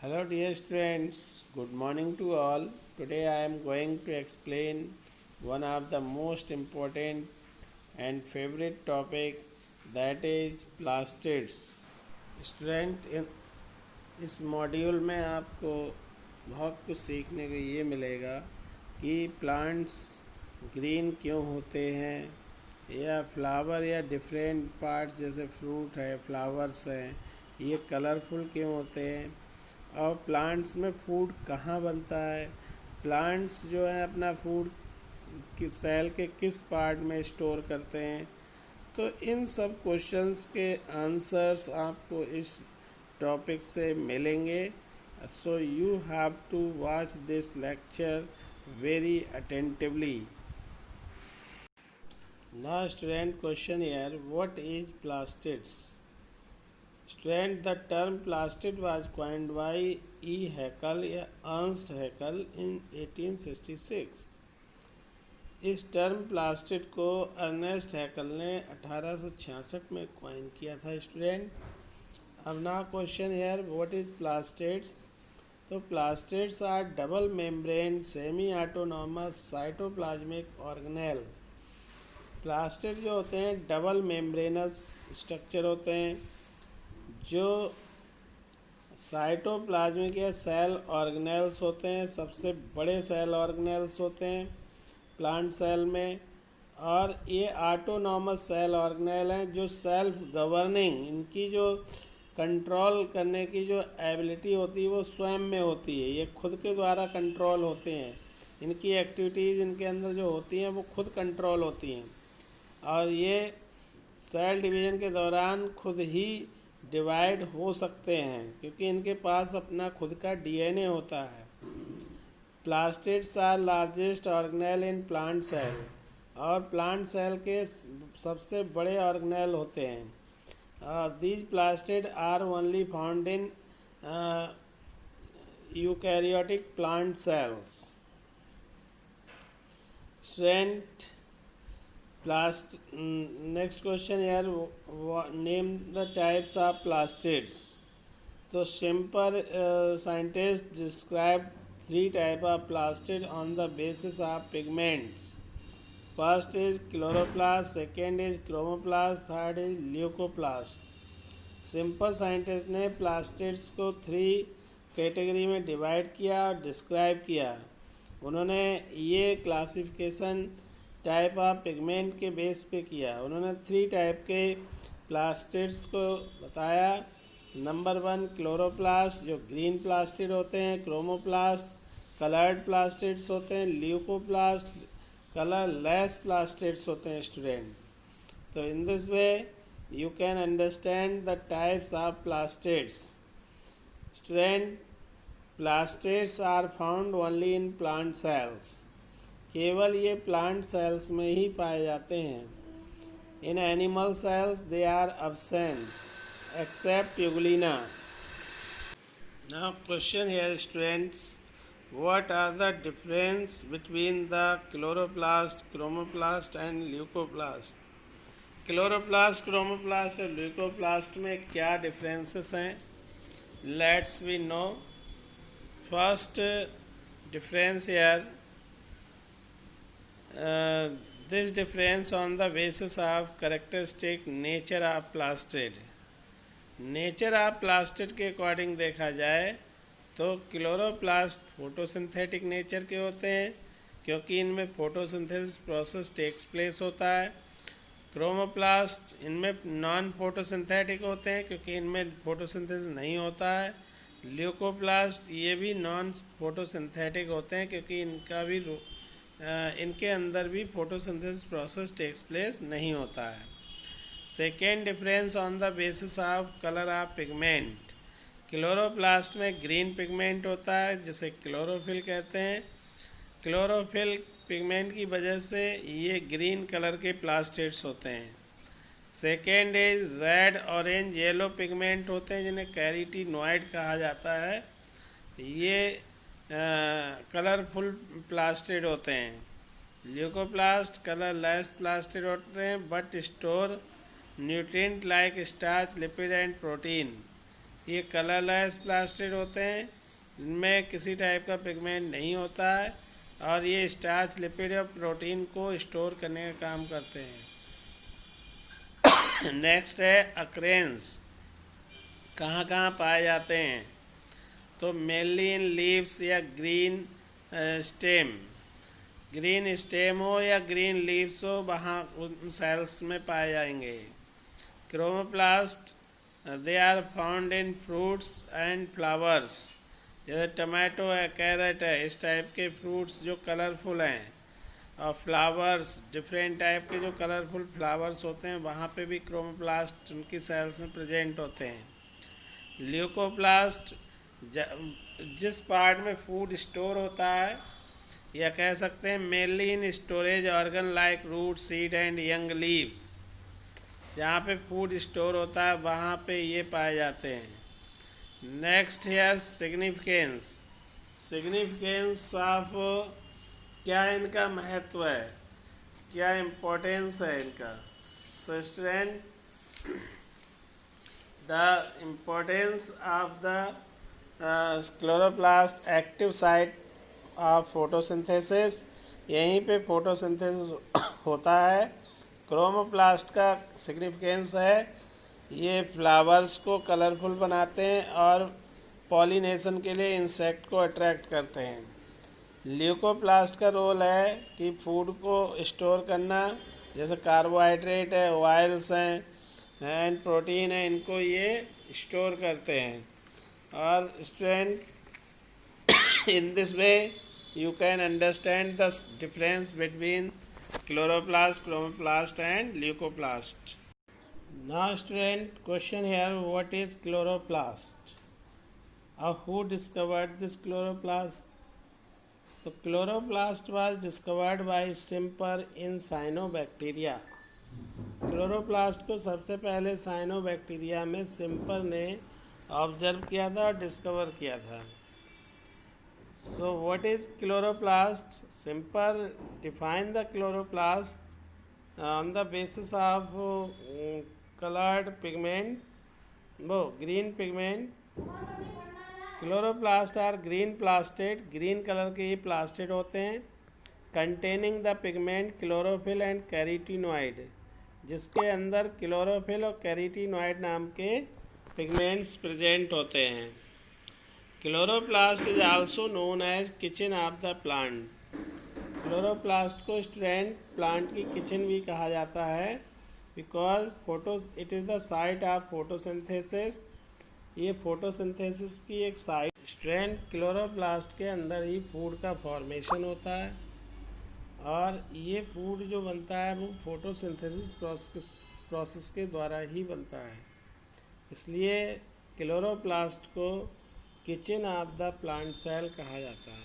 Hello dear students, good morning to all. Today I am going to explain one of the most important and favorite topic, that is plastids. Student इस module में आपको बहुत कुछ सीखने को ये मिलेगा कि प्लांट्स ग्रीन क्यों होते हैं, या फ्लावर या डिफरेंट पार्ट्स जैसे फ्रूट है, फ्लावर्स हैं, ये कलरफुल क्यों होते हैं, और प्लांट्स में फूड कहाँ बनता है। प्लांट्स जो है अपना फूड किस सेल के किस पार्ट में स्टोर करते हैं। तो इन सब क्वेश्चंस के आंसर्स आपको इस टॉपिक से मिलेंगे। So you have to watch this lecture very attentively. Now student, question here, what is plastids? Student, the term plastid was coined by E. Haeckel या Ernst Haeckel in 1866। इस term plastid को Ernst Haeckel ने 1866 में coin किया था। Student, अब ना question here, what is plastids? तो plastids are double membrane semi autonomous cytoplasmic organelle. Plastid जो होते हैं डबल मेम्ब्रेनस स्ट्रक्चर होते हैं जो साइटोप्लाज्मिक या सेल ऑर्गेनेल्स होते हैं, सबसे बड़े सेल ऑर्गेनेल्स होते हैं प्लांट सेल में। और ये ऑटोनॉमस सेल ऑर्गेनेल हैं जो सेल्फ गवर्निंग, इनकी जो कंट्रोल करने की जो एबिलिटी होती है वो स्वयं में होती है। ये खुद के द्वारा कंट्रोल होते हैं, इनकी एक्टिविटीज़ इनके अंदर जो होती हैं वो खुद कंट्रोल होती हैं। और ये सेल डिवीज़न के दौरान खुद ही डिवाइड हो सकते हैं क्योंकि इनके पास अपना खुद का डीएनए होता है। Plastids are largest organelle in plant cell, और प्लांट सेल के सबसे बड़े ऑर्गेनेल होते हैं। These plastid are only found in eukaryotic plant cells. Student, next question here, name the types of plastids. तो simple scientists describe three type of plastid on the basis of pigments. First is chloroplast, second is chromoplast, third is leucoplast. Simple scientist ने plastids को 3 category में divide किया और describe किया। उन्होंने ये classification type of pigment के base पे किया। उन्होंने 3 टाइप के प्लास्टिड्स को बताया। नंबर 1 क्लोरोप्लास्ट जो ग्रीन प्लास्टिड होते हैं, क्रोमोप्लास्ट कलर्ड प्लास्टिड्स होते हैं, ल्यूकोप्लास्ट कलर लेस प्लास्टिड्स होते हैं। स्टूडेंट, तो in this way you can understand the types of plastids. Student, plastids are found only in plant cells. केवल ये प्लांट सेल्स में ही पाए जाते हैं। In animal cells they are absent except Euglena. Now question here students, what are the difference between the chloroplast, chromoplast and leucoplast? Chloroplast, chromoplast और leucoplast में क्या differences हैं? Let's we know. First difference यार, this difference on the basis of characteristic nature of plastid. Nature of plastid के according देखा जाए तो chloroplast photosynthetic nature के होते हैं क्योंकि इनमें फोटोसिंथेसिस प्रोसेस टेक्स प्लेस होता है। क्रोमोप्लास्ट इनमें नॉन फोटोसिंथेटिक होते हैं क्योंकि इनमें फोटोसिंथेसिस नहीं होता है। ल्यूकोप्लास्ट ये भी नॉन फोटोसिंथेटिक होते हैं क्योंकि इनके अंदर भी फोटोसिंथेसिस प्रोसेस टेक्स प्लेस नहीं होता है। Second difference on the basis of colour of pigment. Chloroplast में ग्रीन पिगमेंट होता है जिसे क्लोरोफिल कहते हैं। क्लोरोफिल पिगमेंट की वजह से ये ग्रीन कलर के प्लास्टिड्स होते हैं। Second is red, orange, yellow pigment होते हैं जिन्हें कैरोटीनॉइड कहा जाता है। ये कलरफुल प्लास्टिड होते हैं। ल्यूकोप्लास्ट कलर लेस प्लास्टिड होते हैं but store nutrient like starch, lipid and protein. ये कलरलेस प्लास्टिड होते हैं, इनमें किसी टाइप का पिगमेंट नहीं होता है और ये स्टार्च, लिपिड और प्रोटीन को स्टोर करने का काम करते हैं। नेक्स्ट है अक्रेंस, कहाँ कहाँ पाए जाते हैं? तो मेनली इन लीव्स या ग्रीन स्टेम, ग्रीन स्टेम हो या ग्रीन लीव्स हो, वहाँ उन सेल्स में पाए जाएंगे। Chromoplast they are found in fruits and flowers, जैसे टमाटो है, कैरेट है, इस टाइप के फ्रूट्स जो कलरफुल हैं, और फ्लावर्स, डिफरेंट टाइप के जो कलरफुल फ्लावर्स होते हैं वहाँ पे भी क्रोमोप्लास्ट उनकी सेल्स में प्रेजेंट होते हैं। ल्यूकोप्लास्ट जिस पार्ट में फूड स्टोर होता है, या कह सकते हैं mainly in storage organ like root, seed and young leaves, जहाँ पे फूड स्टोर होता है वहाँ पे ये पाए जाते हैं। नेक्स्ट है सिग्निफिकेंस, सिग्निफिकेंस ऑफ, क्या इनका महत्व है, क्या इम्पोर्टेंस है इनका? So student, the importance of the chloroplast active site of photosynthesis, यहीं पे फोटोसिंथेसिस होता है। क्रोमोप्लास्ट का सिग्निफिकेंस है, ये फ्लावर्स को कलरफुल बनाते हैं और पॉलिनेशन के लिए इंसेक्ट को अट्रैक्ट करते हैं। ल्यूकोप्लास्ट का रोल है कि फूड को स्टोर करना, जैसे कार्बोहाइड्रेट है, ऑयल्स हैं एंड प्रोटीन है, इनको ये स्टोर करते हैं। और student, in this way you can understand the difference between chloroplast, chromoplast and leucoplast. Now student, question here, what is chloroplast or who discovered this chloroplast? So chloroplast was discovered by Simper in cyanobacteria. Chloroplast को सबसे पहले cyanobacteria में simper ने observe किया था और discover किया था। So what is chloroplast? Simper define the chloroplast on the basis of colored pigment, green pigment. Chloroplast are green plastid, green colour के ये प्लास्टेड होते हैं, containing the pigment chlorophyll and carotenoid, जिसके अंदर क्लोरोफिल और carotenoid नाम के pigments present होते हैं। Chloroplast is also known as kitchen of the plant. Chloroplast को स्टूडेंट प्लांट की किचन भी कहा जाता है, because it is the site of photosynthesis, ये फोटोसिंथेसिस की एक साइट। स्टूडेंट, क्लोरोप्लास्ट के अंदर ही फूड का फॉर्मेशन होता है और ये फूड जो बनता है वो फोटोसिंथेसिस प्रोसेस के द्वारा ही बनता है, इसलिए क्लोरोप्लास्ट को kitchen of the plant cell कहा जाता है।